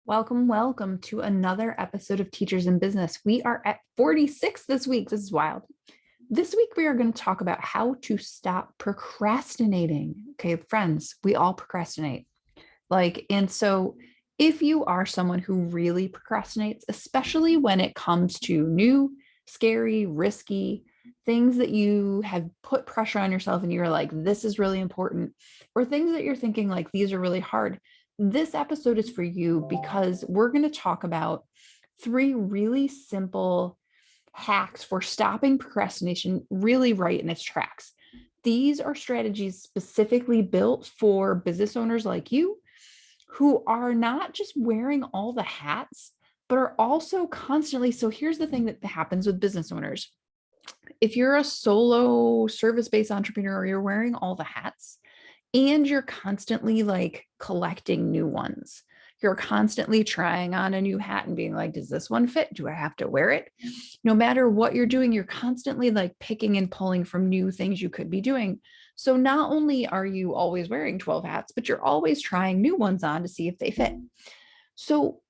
Welcome, welcome to another episode of Teachers in Business. We are at 46 this week. This is wild. This week, we are going to talk about how to stop procrastinating. Okay, friends, we all procrastinate. And so if you are someone who really procrastinates, especially when it comes to new, scary, risky things that you have put pressure on yourself and you're like, this is really important, or things that you're thinking like, these are really hard, this episode is for you because we're going to talk about 3 really simple hacks for stopping procrastination really right in its tracks. These are strategies specifically built for business owners like you who are not just wearing all the hats, but are also constantly. So here's the thing that happens with business owners. If you're a solo service-based entrepreneur, you're wearing all the hats and you're constantly like collecting new ones. You're constantly trying on a new hat and being like, does this one fit? Do I have to wear it? No matter what you're doing, you're constantly like picking and pulling from new things you could be doing. So not only are you always wearing 12 hats, but you're always trying new ones on to see if they fit. So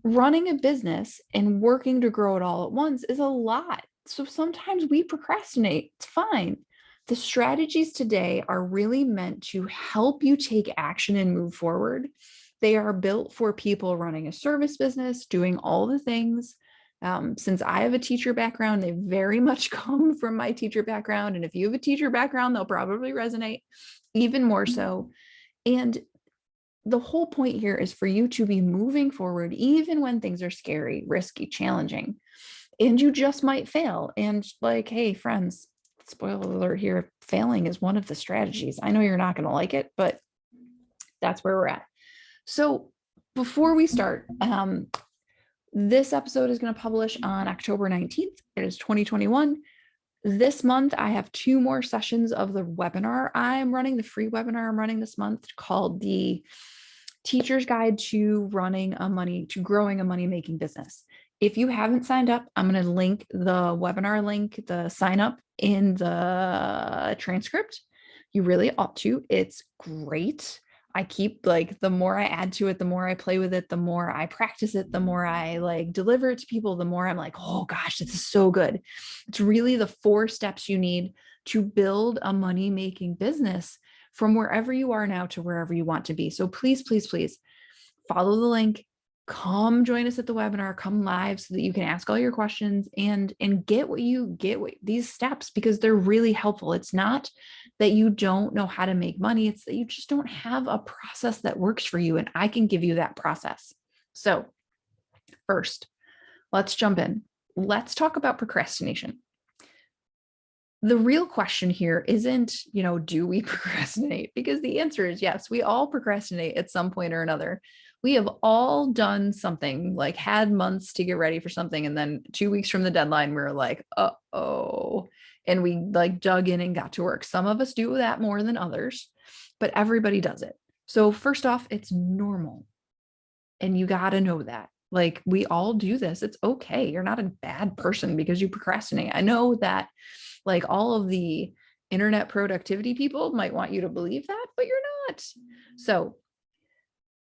running a business and working to grow it all at once is a lot. So sometimes we procrastinate. It's fine. The strategies today are really meant to help you take action and move forward. They are built for people running a service business, doing all the things. Since I have a teacher background, they very much come from my teacher background. And if you have a teacher background, they'll probably resonate even more so. And the whole point here is for you to be moving forward, even when things are scary, risky, challenging, and you just might fail. And like, hey, friends, spoiler alert here, failing is one of the strategies. I know you're not going to like it, but that's where we're at. So before we start, this episode is going to publish on October 19th. It is 2021. This month, I have 2 more sessions of the webinar I'm running, the free webinar I'm running this month called the Teacher's Guide to Growing a Money-Making Business. If you haven't signed up, I'm going to link the webinar link, the sign up in the transcript. You really ought to. It's great. I keep the more I add to it, the more I play with it, the more I practice it, the more I deliver it to people, the more I'm like, oh gosh, this is so good. It's really the 4 steps you need to build a money-making business from wherever you are now to wherever you want to be. So please, please, please follow the link, come join us at the webinar, come live so that you can ask all your questions and get these steps, because they're really helpful. It's not that you don't know how to make money. It's that you just don't have a process that works for you. And I can give you that process. So first, let's jump in. Let's talk about procrastination. The real question here isn't, do we procrastinate? Because the answer is yes, we all procrastinate at some point or another. We have all done something, like had months to get ready for something. And then 2 weeks from the deadline, we were like, uh-oh. And we dug in and got to work. Some of us do that more than others, but everybody does it. So first off, it's normal. And you got to know that. We all do this. It's okay. You're not a bad person because you procrastinate. I know that all of the internet productivity people might want you to believe that, but you're not. So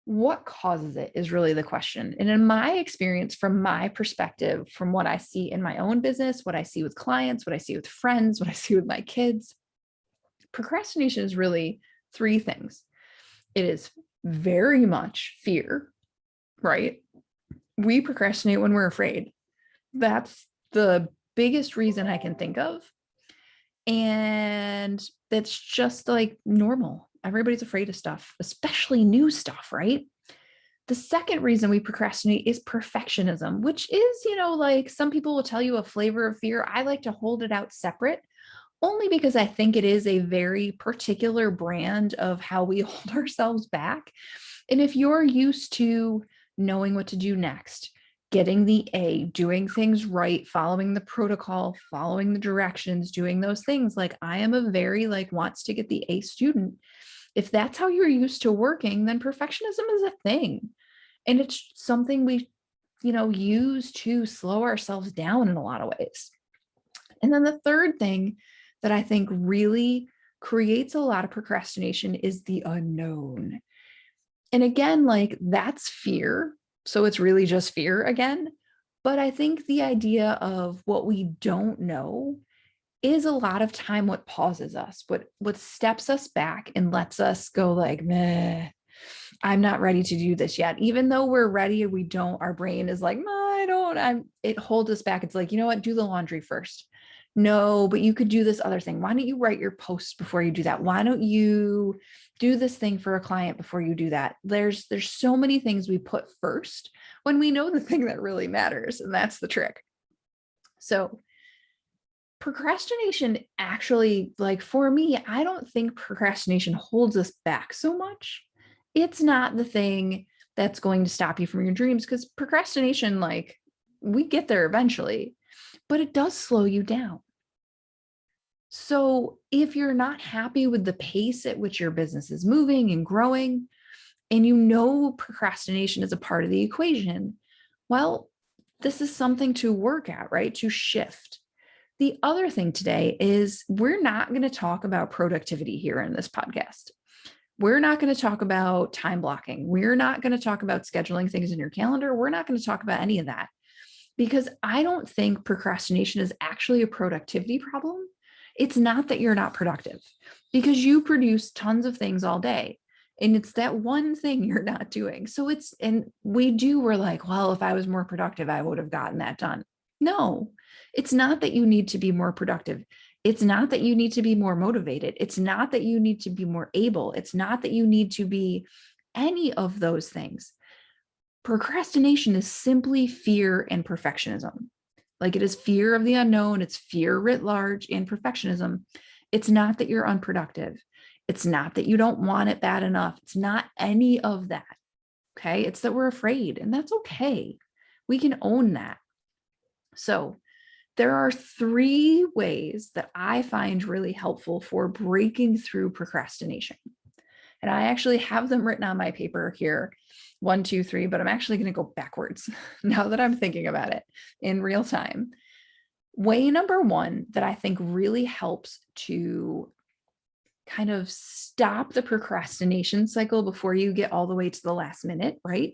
what causes it is really the question. And in my experience, from my perspective, from what I see in my own business, what I see with clients, what I see with friends, what I see with my kids, procrastination is really 3 things. It is very much fear, right? We procrastinate when we're afraid. That's the biggest reason I can think of. And that's just normal. Everybody's afraid of stuff, especially new stuff, right? The second reason we procrastinate is perfectionism, which is, some people will tell you a flavor of fear. I like to hold it out separate, only because I think it is a very particular brand of how we hold ourselves back. And if you're used to knowing what to do next, getting the A, doing things right, following the protocol, following the directions, doing those things. I am a very wants to get the A student. If that's how you're used to working, then perfectionism is a thing. And it's something we, use to slow ourselves down in a lot of ways. And then the third thing that I think really creates a lot of procrastination is the unknown. And again, like that's fear. So it's really just fear again. But I think the idea of what we don't know is a lot of time what pauses us, what steps us back and lets us go like, meh, I'm not ready to do this yet. Even though we're ready, we don't, our brain is like, I don't, it holds us back. It's like, you know what, do the laundry first. No, but you could do this other thing. Why don't you write your post before you do that? Why don't you do this thing for a client before you do that? There's so many things we put first when we know the thing that really matters. And that's the trick. So procrastination actually, like for me, I don't think procrastination holds us back so much. It's not the thing that's going to stop you from your dreams, because procrastination, like we get there eventually, but it does slow you down. So if you're not happy with the pace at which your business is moving and growing, and you know procrastination is a part of the equation, well, this is something to work at, right? To shift. The other thing today is we're not going to talk about productivity here in this podcast. We're not going to talk about time blocking. We're not going to talk about scheduling things in your calendar. We're not going to talk about any of that, because I don't think procrastination is actually a productivity problem. It's not that you're not productive, because you produce tons of things all day. And it's that one thing you're not doing. So we're like, well, if I was more productive, I would have gotten that done. No, it's not that you need to be more productive. It's not that you need to be more motivated. It's not that you need to be more able. It's not that you need to be any of those things. Procrastination is simply fear and perfectionism. Like it is fear of the unknown. It's fear writ large and perfectionism. It's not that you're unproductive. It's not that you don't want it bad enough. It's not any of that. Okay. It's that we're afraid, and that's okay. We can own that. So there are 3 ways that I find really helpful for breaking through procrastination. And I actually have them written on my paper here, 1, 2, 3, but I'm actually going to go backwards now that I'm thinking about it in real time. Way number 1 that I think really helps to kind of stop the procrastination cycle before you get all the way to the last minute, right,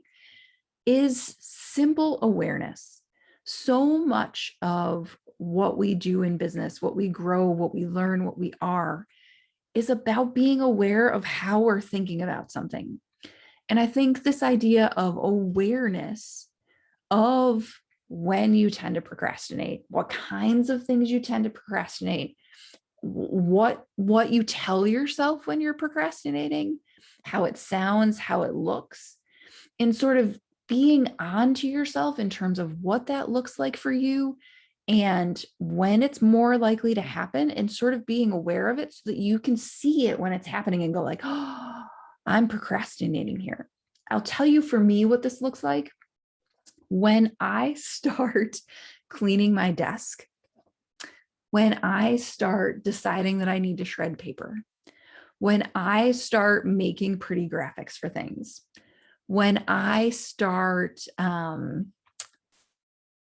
is simple awareness. So much of what we do in business, what we grow, what we learn, what we are, is about being aware of how we're thinking about something. And I think this idea of awareness of when you tend to procrastinate, what kinds of things you tend to procrastinate, what you tell yourself when you're procrastinating, how it sounds, how it looks, and sort of being on to yourself in terms of what that looks like for you and when it's more likely to happen, and sort of being aware of it so that you can see it when it's happening and go like, oh, I'm procrastinating here. I'll tell you for me what this looks like. When I start cleaning my desk, when I start deciding that I need to shred paper, when I start making pretty graphics for things, when I start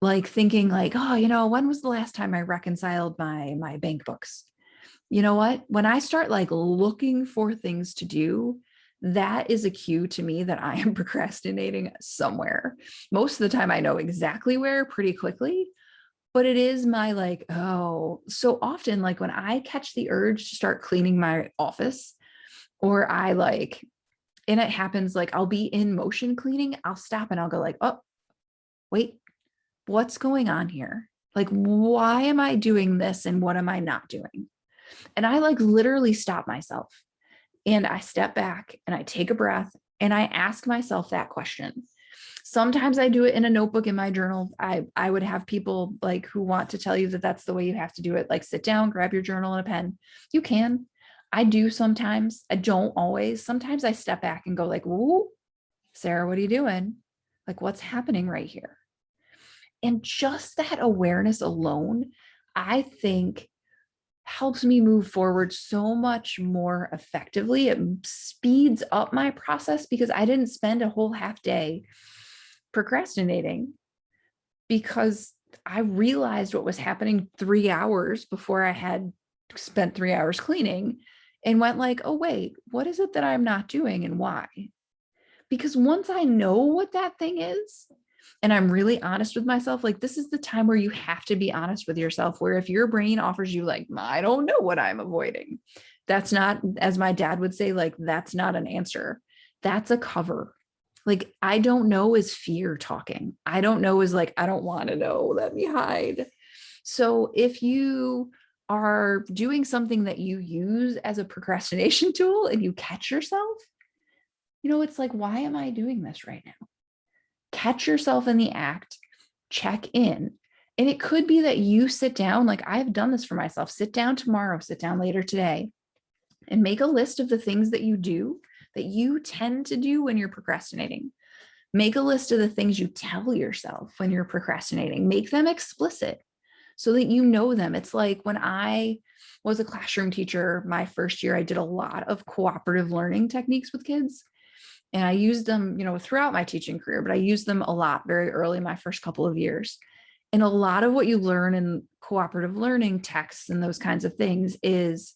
like thinking like, oh, when was the last time I reconciled my bank books? You know what? When I start like looking for things to do, that is a cue to me that I am procrastinating somewhere. Most of the time I know exactly where pretty quickly, but it is my like, oh, so often like when I catch the urge to start cleaning my office, or I like, and it happens like I'll be in motion cleaning, I'll stop and I'll go like, oh, wait, what's going on here? Like, why am I doing this and what am I not doing? And I like literally stop myself and I step back and I take a breath and I ask myself that question. Sometimes I do it in a notebook in my journal. I would have people like who want to tell you that that's the way you have to do it. Like sit down, grab your journal and a pen. You can. I do sometimes. I don't always. Sometimes I step back and go like, "Ooh, Sarah, what are you doing? Like, what's happening right here?" And just that awareness alone, I think, helps me move forward so much more effectively. It speeds up my process because I didn't spend a whole half day procrastinating, because I realized what was happening 3 hours before I had spent 3 hours cleaning, and went like, oh, wait, what is it that I'm not doing and why? Because once I know what that thing is, and I'm really honest with myself, like this is the time where you have to be honest with yourself, where if your brain offers you like, I don't know what I'm avoiding, that's not, as my dad would say, like, that's not an answer. That's a cover. Like, I don't know is fear talking. I don't know is like, I don't want to know, let me hide. So if you are doing something that you use as a procrastination tool and you catch yourself, it's like, why am I doing this right now? Catch yourself in the act, check in. And it could be that you sit down, like I've done this for myself, sit down tomorrow, sit down later today, and make a list of the things that you do that you tend to do when you're procrastinating. Make a list of the things you tell yourself when you're procrastinating. Make them explicit so that you know them. It's like when I was a classroom teacher, my first year, I did a lot of cooperative learning techniques with kids. And I used them, throughout my teaching career, but I used them a lot very early in my first couple of years. And a lot of what you learn in cooperative learning texts and those kinds of things is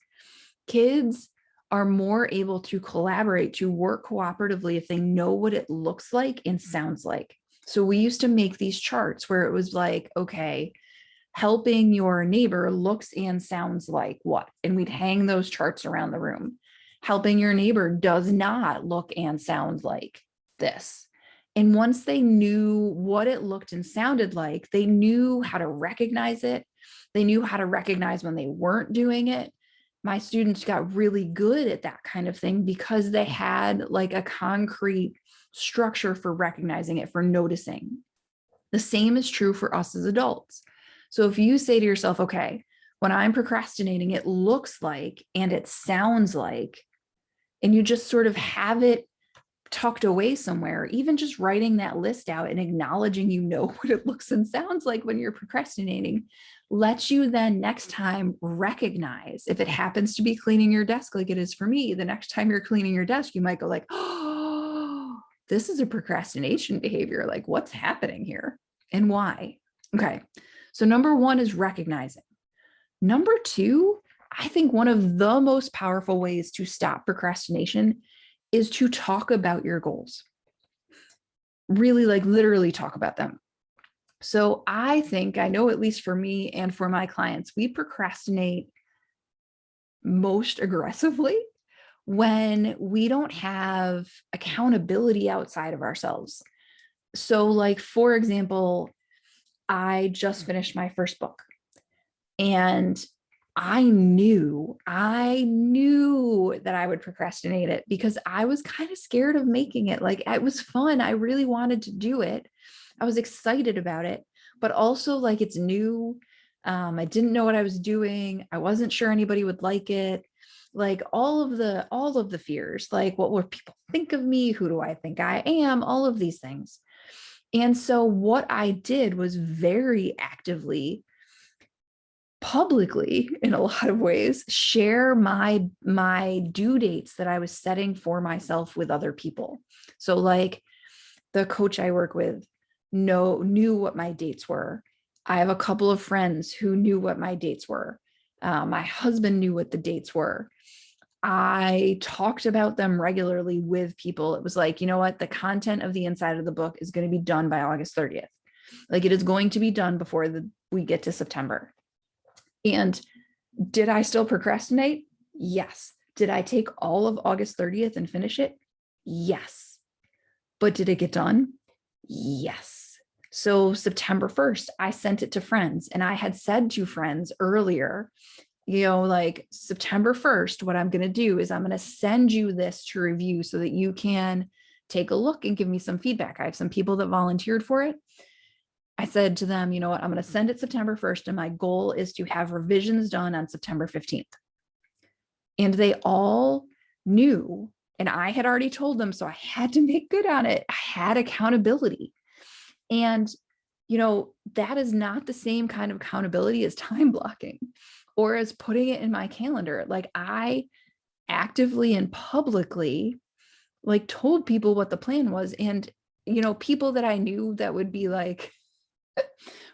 kids are more able to collaborate, to work cooperatively if they know what it looks like and sounds like. So we used to make these charts where it was like, okay, helping your neighbor looks and sounds like what? And we'd hang those charts around the room. Helping your neighbor does not look and sound like this. And once they knew what it looked and sounded like, they knew how to recognize it. They knew how to recognize when they weren't doing it. My students got really good at that kind of thing because they had like a concrete structure for recognizing it, for noticing. The same is true for us as adults. So if you say to yourself, okay, when I'm procrastinating, it looks like and it sounds like, and you just sort of have it tucked away somewhere, even just writing that list out and acknowledging what it looks and sounds like when you're procrastinating, lets you then next time recognize, if it happens to be cleaning your desk like it is for me, the next time you're cleaning your desk, you might go like, oh, this is a procrastination behavior. Like, what's happening here and why? Okay. So number one is recognizing. Number two, I think one of the most powerful ways to stop procrastination is to talk about your goals. Really, like literally talk about them. So I know at least for me and for my clients, we procrastinate most aggressively when we don't have accountability outside of ourselves. So like, for example, I just finished my first book and I knew that I would procrastinate it because I was kind of scared of making it. Like, it was fun. I really wanted to do it. I was excited about it, but also like it's new. I didn't know what I was doing. I wasn't sure anybody would like it. Like all of the fears, like what will people think of me? Who do I think I am? All of these things. And so what I did was very actively, publicly, in a lot of ways, share my due dates that I was setting for myself with other people. So like the coach I work with knew what my dates were. I have a couple of friends who knew what my dates were. My husband knew what the dates were. I talked about them regularly with people. It was like, you know what? The content of the inside of the book is going to be done by August 30th. Like, it is going to be done before we get to September. And did I still procrastinate? Yes. Did I take all of August 30th and finish it? Yes. But did it get done? Yes. So September 1st, I sent it to friends, and I had said to friends earlier, like September 1st, what I'm going to do is I'm going to send you this to review so that you can take a look and give me some feedback. I have some people that volunteered for it. I said to them, you know what, I'm going to send it September 1st, and my goal is to have revisions done on September 15th. And they all knew, and I had already told them, so I had to make good on it. I had accountability. And, that is not the same kind of accountability as time blocking or as putting it in my calendar. Like, I actively and publicly like told people what the plan was. And, people that I knew that would be like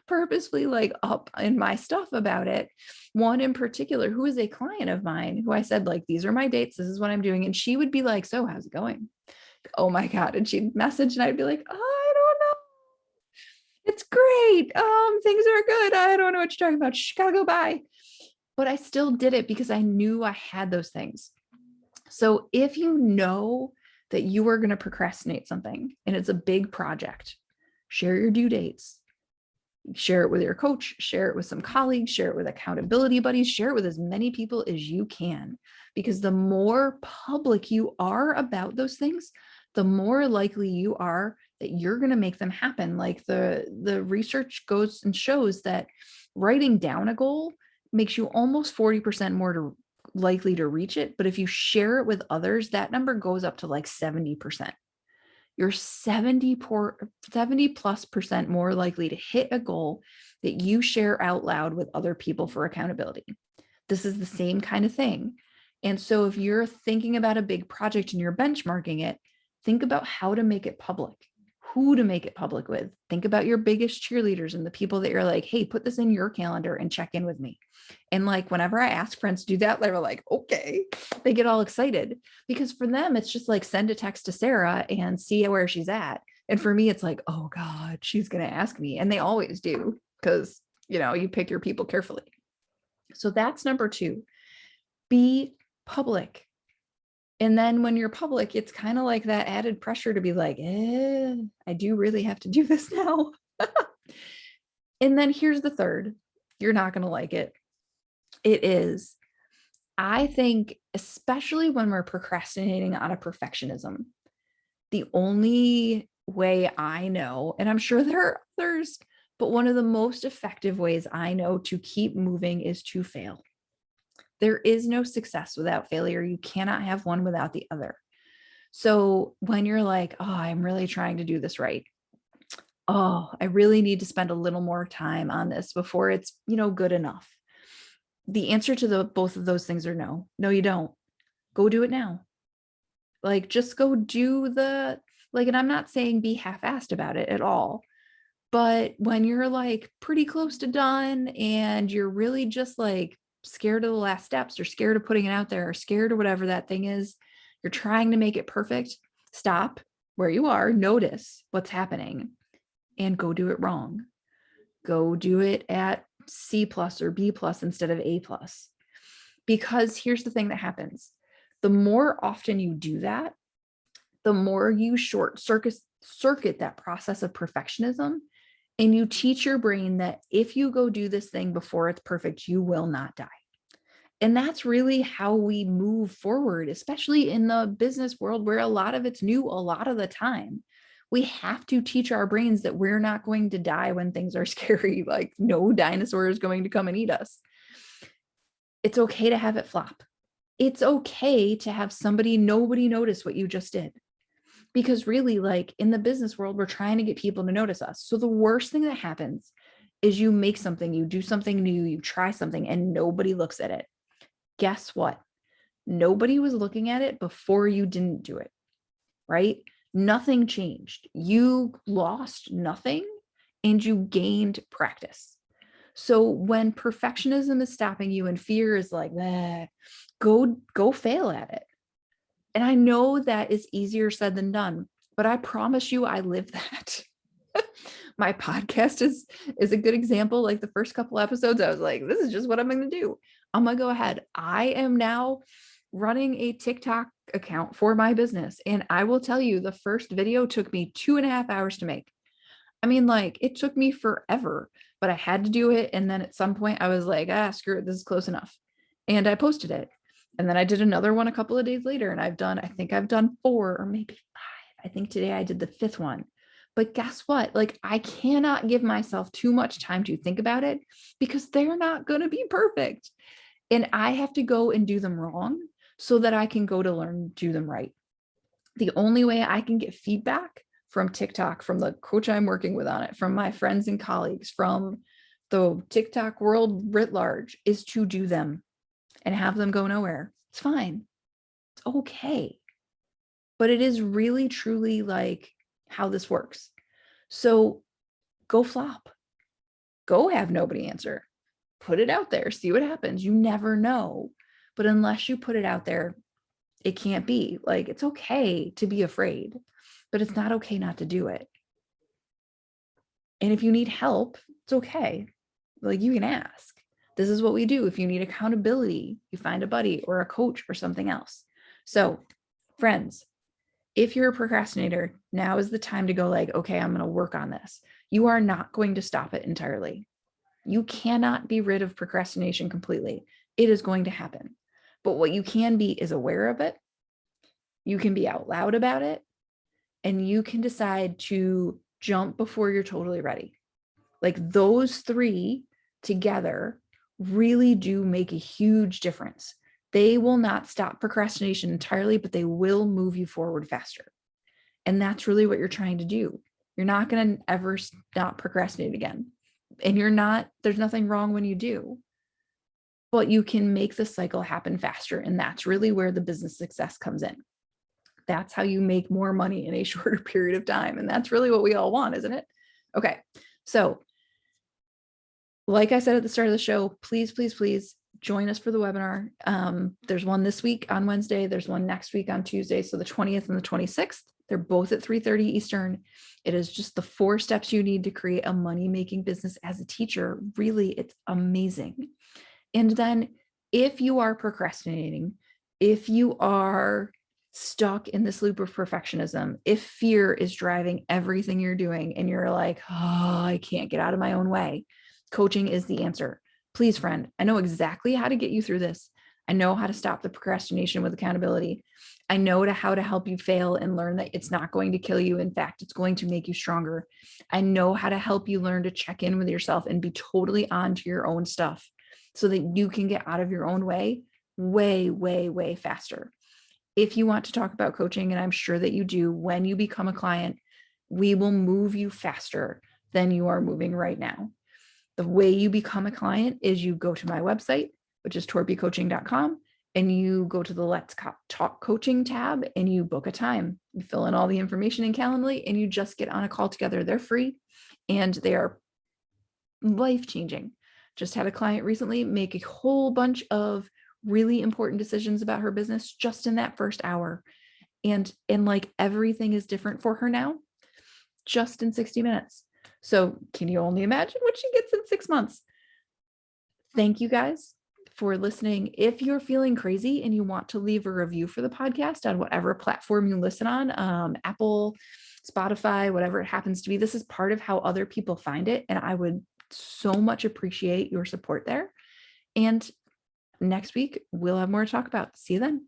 purposefully like up in my stuff about it. One in particular, who is a client of mine, who I said, like, these are my dates, this is what I'm doing. And she would be like, so how's it going? Oh my God. And she'd message and I'd be like, oh, I don't know. It's great. Things are good. I don't know what you're talking about. Chicago, bye. But I still did it because I knew I had those things. So if you know that you are going to procrastinate something and it's a big project, share your due dates, share it with your coach, share it with some colleagues, share it with accountability buddies, share it with as many people as you can, because the more public you are about those things, the more likely you are that you're going to make them happen. Like the research goes and shows that writing down a goal makes you almost 40% more likely to reach it. But if you share it with others, that number goes up to like 70%. You're 70 plus percent more likely to hit a goal that you share out loud with other people for accountability. This is the same kind of thing. And so if you're thinking about a big project and you're benchmarking it, think about how to make it public, who to make it public with. Think about your biggest cheerleaders and the people that you're like, hey, put this in your calendar and check in with me. And like, whenever I ask friends to do that, they're like, okay, they get all excited, because for them, it's just like, send a text to Sarah and see where she's at. And for me, it's like, oh God, she's going to ask me. And they always do, because, you pick your people carefully. So that's number 2, be public. And then when you're public, it's kind of like that added pressure to be like, I do really have to do this now. And then here's the third, you're not going to like it. It is, I think, especially when we're procrastinating out of perfectionism, the only way I know, and I'm sure there are others, but one of the most effective ways I know to keep moving is to fail. There is no success without failure. You cannot have one without the other. So when you're like, oh, I'm really trying to do this right. Oh, I really need to spend a little more time on this before it's, good enough. The answer to both of those things are no. No, you don't. Go do it now. Like, just go do and I'm not saying be half-assed about it at all. But when you're like pretty close to done and you're really just like scared of the last steps, or scared of putting it out there, or scared of whatever that thing is, you're trying to make it perfect, stop where you are, notice what's happening, and go do it wrong. Go do it at C+ or B+ instead of A+. Because here's the thing that happens. The more often you do that, the more you short circuit that process of perfectionism, and you teach your brain that if you go do this thing before it's perfect, you will not die. And that's really how we move forward, especially in the business world where a lot of it's new a lot of the time. We have to teach our brains that we're not going to die when things are scary, like no dinosaur is going to come and eat us. It's okay to have it flop. It's okay to have nobody notice what you just did. Because really, like in the business world, we're trying to get people to notice us. So the worst thing that happens is you make something, you do something new, you try something, and nobody looks at it. Guess what? Nobody was looking at it before you didn't do it, right? Nothing changed. You lost nothing and you gained practice. So when perfectionism is stopping you and fear is like, go fail at it. And I know that is easier said than done, but I promise you, I live that. My podcast is a good example. Like the first couple episodes, I was like, this is just what I'm going to do. I'm going to go ahead. I am now running a TikTok account for my business. And I will tell you, the first video took me 2.5 hours to make. I mean, like it took me forever, but I had to do it. And then at some point I was like, screw it. This is close enough. And I posted it. And then I did another one a couple of days later, and I think I've done 4 or maybe 5. I think today I did the 5th one. But guess what? Like, I cannot give myself too much time to think about it, because they're not going to be perfect. And I have to go and do them wrong so that I can go to learn, do them right. The only way I can get feedback from TikTok, from the coach I'm working with on it, from my friends and colleagues, from the TikTok world writ large, is to do them and have them go nowhere. It's fine. It's okay. But it is really, truly like how this works. So go flop. Go have nobody answer. Put it out there. See what happens. You never know. But unless you put it out there, It can't be. Like, it's okay to be afraid, but it's not okay not to do it. And if you need help, it's okay. Like, you can ask. This is what we do. If you need accountability, you find a buddy or a coach or something else. So, friends, if you're a procrastinator, now is the time to go like, okay, I'm going to work on this. You are not going to stop it entirely. You cannot be rid of procrastination completely. It is going to happen. But what you can be is aware of it. You can be out loud about it, and you can decide to jump before you're totally ready. Like, those three together really do make a huge difference. They will not stop procrastination entirely, but they will move you forward faster. And that's really what you're trying to do. You're not going to ever stop procrastinate again. And there's nothing wrong when you do, but you can make the cycle happen faster. And that's really where the business success comes in. That's how you make more money in a shorter period of time. And that's really what we all want, isn't it? Okay. So, like I said at the start of the show, please, please, please join us for the webinar. There's one this week on Wednesday. There's one next week on Tuesday. So the 20th and the 26th, they're both at 3:30 Eastern. It is just the 4 steps you need to create a money-making business as a teacher. Really, it's amazing. And then if you are procrastinating, if you are stuck in this loop of perfectionism, if fear is driving everything you're doing and you're like, oh, I can't get out of my own way, coaching is the answer. Please, friend, I know exactly how to get you through this. I know how to stop the procrastination with accountability. I know how to help you fail and learn that it's not going to kill you. In fact, it's going to make you stronger. I know how to help you learn to check in with yourself and be totally on to your own stuff so that you can get out of your own way way, way, way faster. If you want to talk about coaching, and I'm sure that you do, when you become a client, we will move you faster than you are moving right now. The way you become a client is you go to my website, which is torpycoaching.com, and you go to the Let's Talk Coaching tab and you book a time. You fill in all the information in Calendly and you just get on a call together. They're free and they are life-changing. Just had a client recently make a whole bunch of really important decisions about her business just in that first hour. And like, everything is different for her now, just in 60 minutes. So can you only imagine what she gets in 6 months? Thank you guys for listening. If you're feeling crazy and you want to leave a review for the podcast on whatever platform you listen on, Apple, Spotify, whatever it happens to be, this is part of how other people find it. And I would so much appreciate your support there. And next week, we'll have more to talk about. See you then.